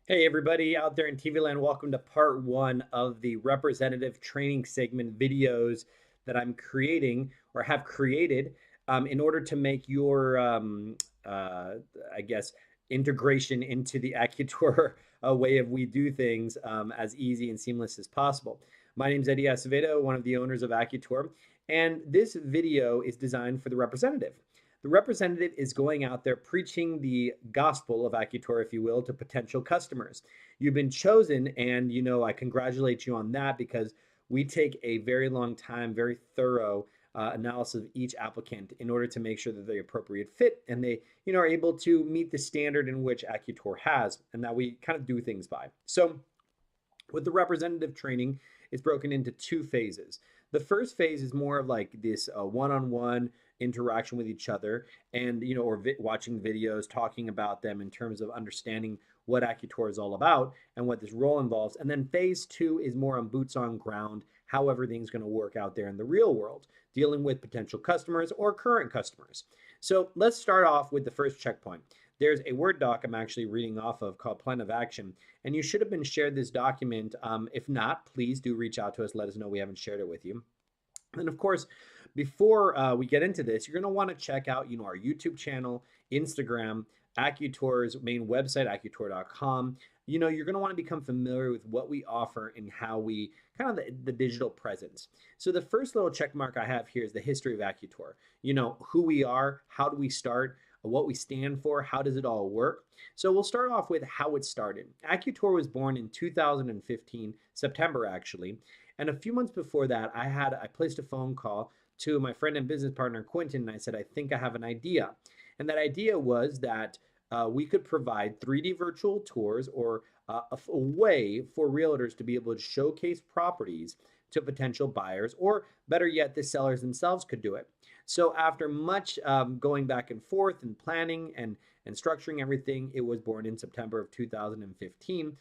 Hey, everybody out there in TV land, welcome to part one of the representative training segment videos that I'm creating or have created in order to make your, uh, I guess, integration into the AccuTour way of we do things as easy and seamless as possible. My name is Eddie Acevedo, one of the owners of AccuTour, and this video is designed for the representative. The representative is going out there preaching the gospel of AccuTour, if you will, to potential customers. You've been chosen, and I congratulate you on that because we take a very long time, very thorough analysis of each applicant in order to make sure that they're the appropriate fit and they, are able to meet the standard in which AccuTour has and that we kind of do things by. So with the representative training, it's broken into two phases. The first phase is more of like this one-on-one interaction with each other, and or watching videos, talking about them in terms of understanding what AccuTour is all about and what this role involves. And then phase two is more on boots on ground, how everything's going to work out there in the real world, dealing with potential customers or current customers. So let's start off with the first checkpoint. There's a Word doc I'm actually reading off of called Plan of Action, and you should have been shared this document. If not, please do reach out to us. Let us know we haven't shared it with you. And of course, before we get into this, you're going to want to check out, our YouTube channel, Instagram, AccuTour's main website, AccuTour.com. You're going to want to become familiar with what we offer and how we kind of the digital presence. So the first little check mark I have here is the history of AccuTour. Who we are, how do we start, what we stand for, how does it all work. So we'll start off with how it started. AccuTour was born in 2015, September actually. And a few months before that, I placed a phone call to my friend and business partner, Quentin, and I said, I think I have an idea. And that idea was that we could provide 3D virtual tours or a way for realtors to be able to showcase properties to potential buyers, or better yet, the sellers themselves could do it. So after much going back and forth and planning and structuring everything, it was born in September of 2015.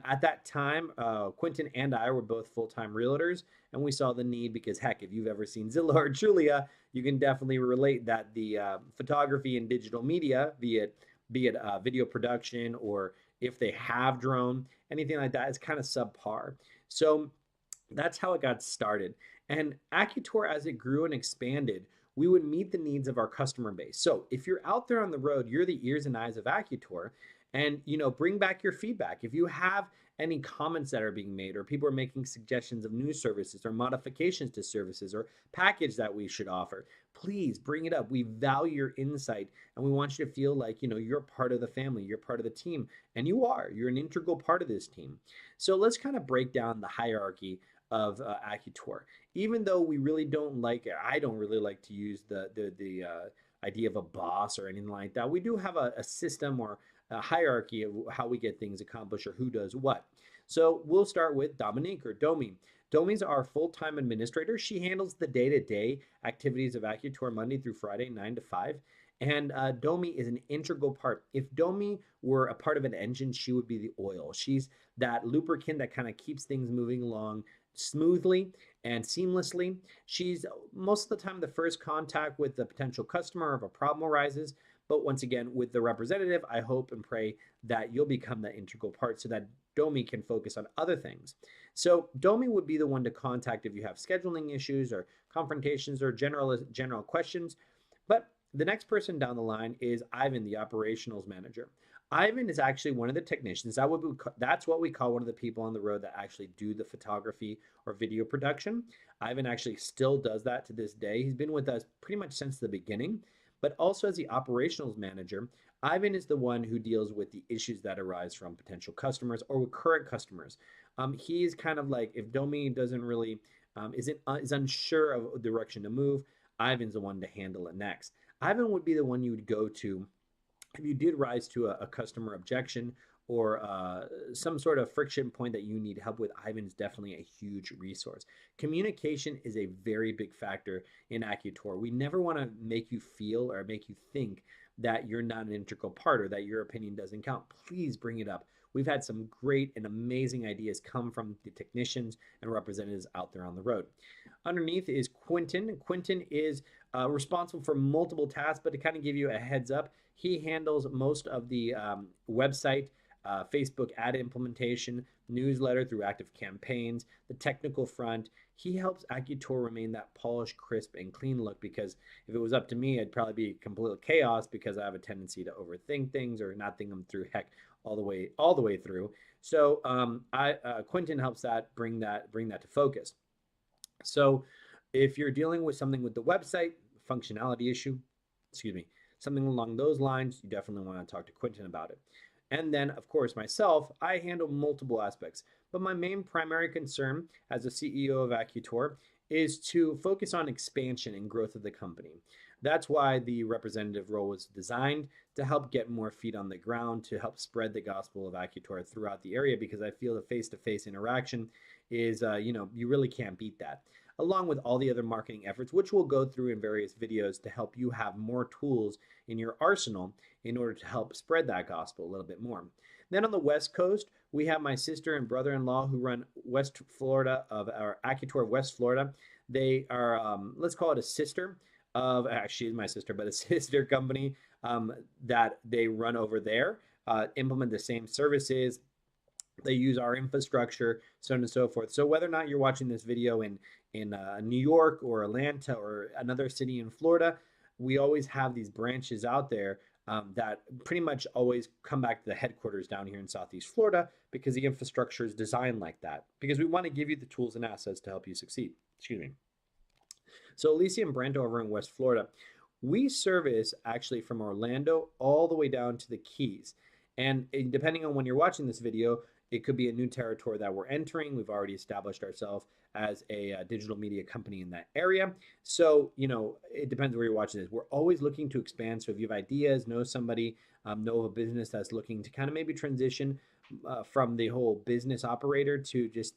At that time, Quentin and I were both full-time realtors, and we saw the need because, heck, if you've ever seen Zillow or Julia, you can definitely relate that the photography and digital media, be it video production or if they have drone, anything like that, is kind of subpar. So that's how it got started. And AccuTour, as it grew and expanded, we would meet the needs of our customer base. So if you're out there on the road, you're the ears and eyes of AccuTour, and bring back your feedback. If you have any comments that are being made, or people are making suggestions of new services or modifications to services or package that we should offer, please bring it up. We value your insight, and we want you to feel like you're part of the family, you're part of the team, and you're an integral part of this team. So let's kind of break down the hierarchy of AccuTour. Even though we really don't like, I don't really like to use the idea of a boss or anything like that. We do have a system or a hierarchy of how we get things accomplished or who does what. So we'll start with Dominique or Domi. Domi's our full-time administrator. She handles the day-to-day activities of AccuTour Monday through Friday, 9 to 5. And Domi is an integral part. If Domi were a part of an engine, she would be the oil. She's that lubricant that kind of keeps things moving along smoothly and seamlessly. She's most of the time the first contact with the potential customer if a problem arises. But once again, with the representative, I hope and pray that you'll become that integral part so that Domi can focus on other things. So Domi would be the one to contact if you have scheduling issues or confrontations or general questions. But the next person down the line is Ivan, the operationals manager. Ivan is actually one of the technicians. That's what we call one of the people on the road that actually do the photography or video production. Ivan actually still does that to this day. He's been with us pretty much since the beginning. But also as the operationals manager, Ivan is the one who deals with the issues that arise from potential customers or with current customers. He's kind of like, if Domi doesn't really, is unsure of a direction to move, Ivan's the one to handle it next. Ivan would be the one you would go to if you did rise to a customer objection or some sort of friction point that you need help with. Ivan is definitely a huge resource. Communication is a very big factor in AccuTour. We never want to make you feel or make you think that you're not an integral part or that your opinion doesn't count. Please bring it up. We've had some great and amazing ideas come from the technicians and representatives out there on the road. Underneath is Quentin. Quentin is responsible for multiple tasks, but to kind of give you a heads up, he handles most of the website Facebook ad implementation, newsletter through active campaigns, the technical front. He helps AccuTour remain that polished, crisp, and clean look, because if it was up to me, it'd probably be complete chaos, because I have a tendency to overthink things or not think them through all the way through. So Quentin helps that bring that to focus. So if you're dealing with something with the website, functionality issue, excuse me, something along those lines, you definitely want to talk to Quentin about it. And then, of course, myself, I handle multiple aspects. But my main primary concern as a CEO of AccuTour is to focus on expansion and growth of the company. That's why the representative role was designed, to help get more feet on the ground, to help spread the gospel of AccuTour throughout the area, because I feel the face-to-face interaction is, you really can't beat that. Along with all the other marketing efforts, which we'll go through in various videos to help you have more tools in your arsenal in order to help spread that gospel a little bit more. Then on the West Coast, we have my sister and brother-in-law who run West Florida of our AccuTour of West Florida. They are, let's call it a sister of, actually is my sister, but a sister company that they run over there, implement the same services. They use our infrastructure, so on and so forth. So whether or not you're watching this video in New York or Atlanta or another city in Florida, we always have these branches out there that pretty much always come back to the headquarters down here in Southeast Florida, because the infrastructure is designed like that, because we want to give you the tools and assets to help you succeed. Excuse me. So Alicia and Brent over in West Florida, we service actually from Orlando all the way down to the Keys. And depending on when you're watching this video, it could be a new territory that we're entering. We've already established ourselves as a digital media company in that area. So, it depends where you're watching this. We're always looking to expand. So if you have ideas, know somebody, know of a business that's looking to kind of maybe transition from the whole business operator to just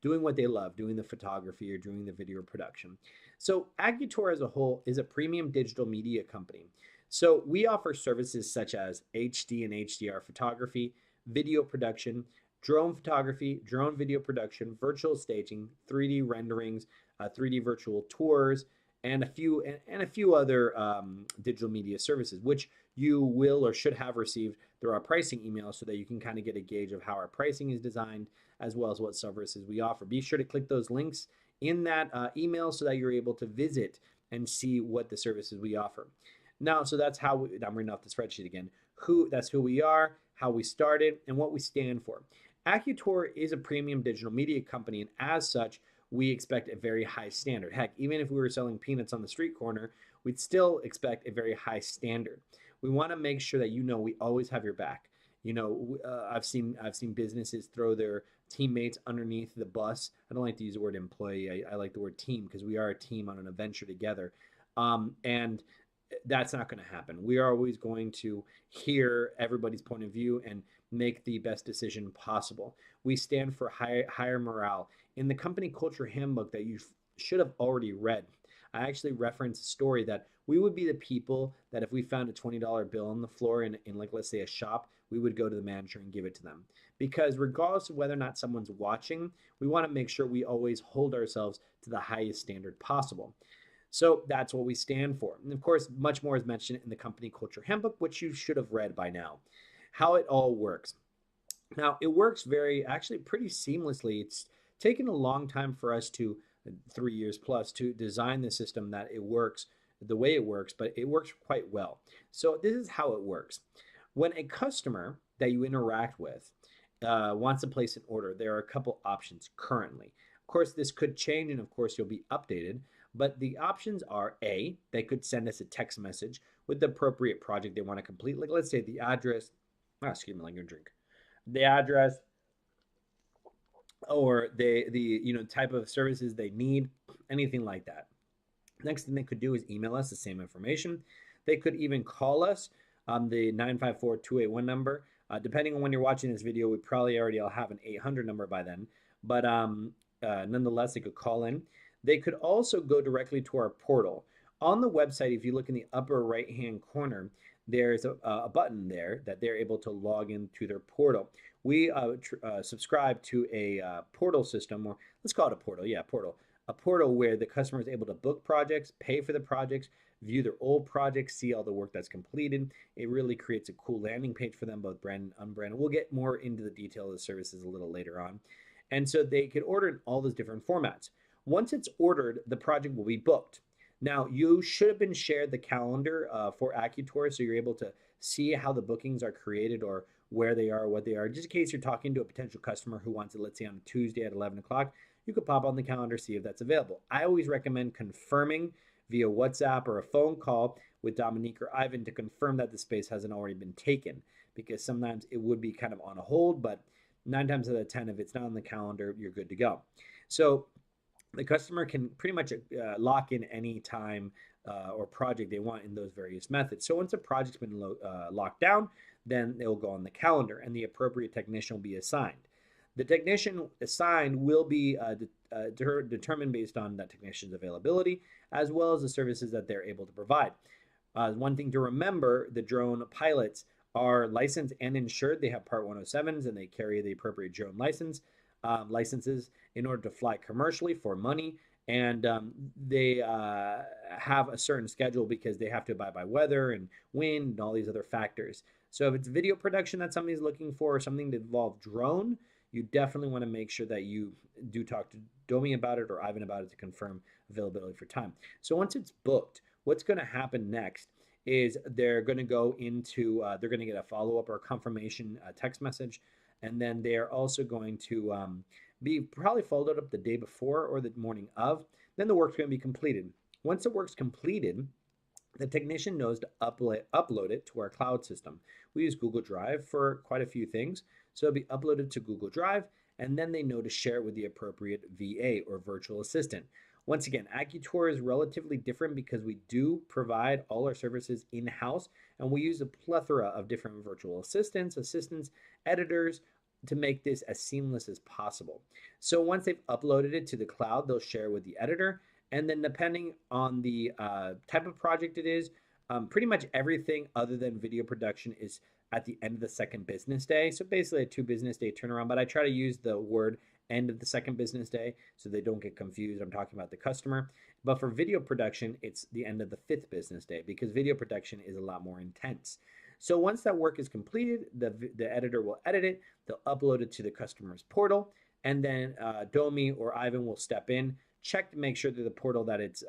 doing what they love, doing the photography or doing the video production. So AccuTour as a whole is a premium digital media company. So we offer services such as HD and HDR photography, video production, drone photography, drone video production, virtual staging, 3D renderings, 3D virtual tours, and a few other digital media services, which you will or should have received through our pricing email, so that you can kind of get a gauge of how our pricing is designed, as well as what services we offer. Be sure to click those links in that email so that you're able to visit and see what the services we offer. Now, so that's how I'm reading off the spreadsheet again. That's who we are, how we started, and what we stand for. AccuTour is a premium digital media company, and as such, we expect a very high standard. Heck, even if we were selling peanuts on the street corner, we'd still expect a very high standard. We want to make sure that we always have your back. I've seen businesses throw their teammates underneath the bus. I don't like to use the word employee. I like the word team, because we are a team on an adventure together. And that's not going to happen. We are always going to hear everybody's point of view and make the best decision possible. We stand for higher morale. In the company culture handbook that you should have already read, I actually referenced a story that we would be the people that if we found a $20 bill on the floor in like, let's say, a shop, we would go to the manager and give it to them. Because regardless of whether or not someone's watching, we want to make sure we always hold ourselves to the highest standard possible. So that's what we stand for. And of course, much more is mentioned in the company culture handbook, which you should have read by now. How it all works. Now, it works actually pretty seamlessly. It's taken a long time for us 3 years plus, to design the system that it works the way it works, but it works quite well. So this is how it works. When a customer that you interact with wants to place an order, there are a couple options currently. Of course, this could change, and of course, you'll be updated. But the options are A, they could send us a text message with the appropriate project they want to complete. Like, let's say the address, excuse me, like your drink. The address, or the type of services they need, anything like that. Next thing they could do is email us the same information. They could even call us on the 954-281 number. Depending on when you're watching this video, we probably already will have an 800 number by then. But nonetheless, they could call in. They could also go directly to our portal. On the website, if you look in the upper right-hand corner, there's a button there that they're able to log into their portal. We subscribe to a portal system, or let's call it a portal. Yeah, portal. a portal where the customer is able to book projects, pay for the projects, view their old projects, see all the work that's completed. It really creates a cool landing page for them, both branded and unbranded. We'll get more into the detail of the services a little later on. And so they could order in all those different formats. Once it's ordered, the project will be booked. Now, you should have been shared the calendar for AccuTour, so you're able to see how the bookings are created or where they are, what they are. Just in case you're talking to a potential customer who wants it, let's say on a Tuesday at 11 o'clock, you could pop on the calendar, see if that's available. I always recommend confirming via WhatsApp or a phone call with Dominique or Ivan to confirm that the space hasn't already been taken, because sometimes it would be kind of on a hold, but 9 times out of 10, if it's not on the calendar, you're good to go. So the customer can pretty much lock in any time or project they want in those various methods. So once a project's been locked down, then it will go on the calendar and the appropriate technician will be assigned. The technician assigned will be determined based on that technician's availability, as well as the services that they're able to provide. One thing to remember, the drone pilots are licensed and insured. They have Part 107s and they carry the appropriate drone licenses in order to fly commercially for money. And they have a certain schedule because they have to abide by weather and wind and all these other factors. So if it's video production that somebody's looking for or something to involve drone, you definitely want to make sure that you do talk to Domi about it or Ivan about it to confirm availability for time. So once it's booked, what's going to happen next is they're going to go into, they're going to get a follow-up or confirmation text message. And then they're also going to be probably followed up the day before or the morning of. Then the work's going to be completed. Once the work's completed, the technician knows to upload it to our cloud system. We use Google Drive for quite a few things. So it'll be uploaded to Google Drive, and then they know to share it with the appropriate VA or virtual assistant. Once again, AccuTour is relatively different because we do provide all our services in-house, and we use a plethora of different virtual assistants, editors, to make this as seamless as possible. So once they've uploaded it to the cloud, they'll share with the editor, and then depending on the type of project it is, pretty much everything other than video production is at the end of the second business day. So basically a 2 business day turnaround, but I try to use the word end of the second business day so they don't get confused. I'm talking about the customer. But for video production, it's the end of the 5th business day because video production is a lot more intense. So once that work is completed, the editor will edit it, they'll upload it to the customer's portal, and then Domi or Ivan will step in, check to make sure that the portal that it's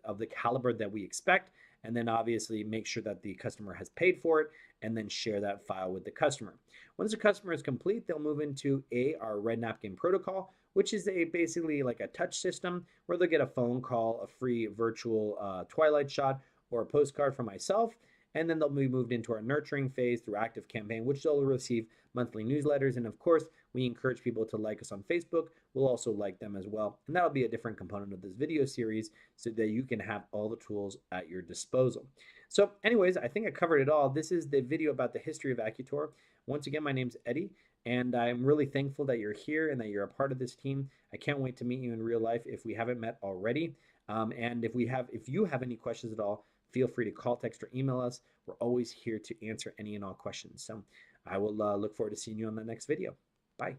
of the caliber that we expect, and then obviously make sure that the customer has paid for it, and then share that file with the customer. Once the customer is complete, they'll move into our Red Napkin protocol, which is basically like a touch system where they'll get a phone call, a free virtual Twilight shot, or a postcard from myself, and then they'll be moved into our nurturing phase through ActiveCampaign, which they'll receive monthly newsletters. And of course, we encourage people to like us on Facebook. We'll also like them as well. And that'll be a different component of this video series so that you can have all the tools at your disposal. So anyways, I think I covered it all. This is the video about the history of AccuTour. Once again, my name's Eddie, and I'm really thankful that you're here and that you're a part of this team. I can't wait to meet you in real life if we haven't met already. And if you have any questions at all, feel free to call, text, or email us. We're always here to answer any and all questions. So I will look forward to seeing you on the next video. Bye.